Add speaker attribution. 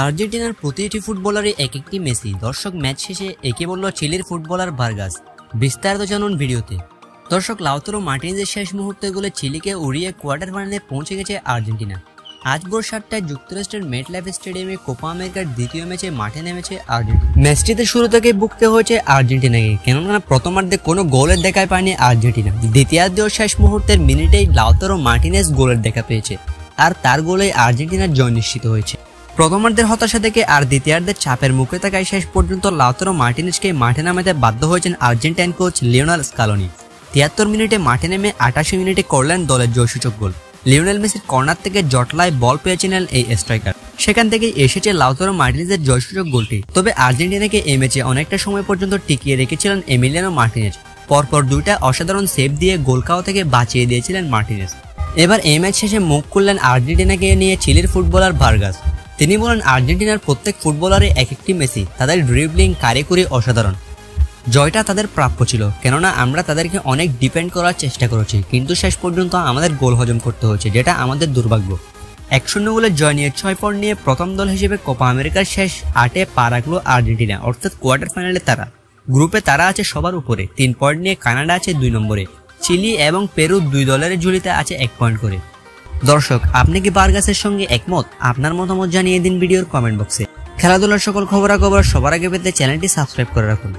Speaker 1: আর্জেন্টিনার প্রতিটি ফুটবলারই এক একটি মেসি। দর্শক ম্যাচ শেষে একে বলল চিলির ফুটবলার ভার্গাস। বিস্তারিত জানুন ভিডিওতে। দর্শক লাউতারো মার্টিনেজের শেষ মুহূর্তে গোলে চিলিকে উড়িয়ে কোয়ার্টার ফাইনালে পৌঁছে গেছে আর্জেন্টিনা। আজ ভোর 7টায় যুক্তরাষ্ট্রের মেটলাইফ স্টেডিয়ামে কোপা আমেরিকার দ্বিতীয় ম্যাচে মাঠে নেমেছে আর্জেন্টিনা। ম্যাচটিতে শুরু থেকে ভুগতে হয়েছে আর্জেন্টিনাকে, কেননা প্রথমার্ধে কোনো গোলের দেখাই পায়নি আর্জেন্টিনা। দ্বিতীয়ার্ধেও শেষ মুহূর্তের মিনিটেই লাউতারো মার্টিনেজ গোলের দেখা পেয়েছে, আর তার গোলেই আর্জেন্টিনার জয় নিশ্চিত হয়েছে। প্রথমার্ধের হতাশা থেকে আর দ্বিতীয়ার্ধের চাপের মুখে থাকায় শেষ পর্যন্ত লাউতারো মার্টিনেজকে মাঠে নামাতে বাধ্য হয়েছেন আর্জেন্টাইন কোচ লিওনেল স্কালোনি। 73 মিনিটে মাঠে নেমে 88 মিনিটে করলেন দলের জয়সূচক গোল। লিওনেল মেসির কর্নার থেকে জটলায় বল পেয়েছিলেন এই স্ট্রাইকার, সেখান থেকেই এসেছে লাউতারো মার্টিনেজের জয়সূচক গোলটি। তবে আর্জেন্টিনাকে এই ম্যাচে অনেকটা সময় পর্যন্ত টিকিয়ে রেখেছিলেন এমিলিয়ানো মার্টিনেজ। পরপর দুইটা অসাধারণ সেভ দিয়ে গোল খাওয়া থেকে বাঁচিয়ে দিয়েছিলেন মার্টিনেজ। এবার এই ম্যাচ শেষে মুখ খুললেন আর্জেন্টিনাকে নিয়ে চিলির ফুটবলার ভার্গাস। তিনি বলেন, আর্জেন্টিনার প্রত্যেক ফুটবলারই এক একটি মেসি। তাদের ড্রিবলিং কারিগরি অসাধারণ। জয়টা তাদের প্রাপ্য ছিল, কেননা আমরা তাদেরকে অনেক ডিপেন্ড করার চেষ্টা করেছি, কিন্তু শেষ পর্যন্ত আমাদের গোল হজম করতে হয়েছে, যেটা আমাদের দুর্ভাগ্য। 1-0 গোলের জয় নিয়ে 6 পয়েন্ট নিয়ে প্রথম দল হিসেবে কোপা আমেরিকার শেষ 8-এ পা রাখলো আর্জেন্টিনা, অর্থাৎ কোয়ার্টার ফাইনালে তারা। গ্রুপে তারা আছে সবার উপরে, 3 পয়েন্ট নিয়ে কানাডা আছে 2 নম্বরে। চিলি এবং পেরু 2 দলের ঝুলিতে আছে 1 পয়েন্ট করে। দর্শক, আপনি কি ভার্গাসের সঙ্গে একমত? আপনার মতামত জানিয়ে দিন ভিডিওর কমেন্ট বক্সে। খেলাধুলার সকল খবরাখবর সবার আগে পেতে চ্যানেলটি সাবস্ক্রাইব করে রাখুন।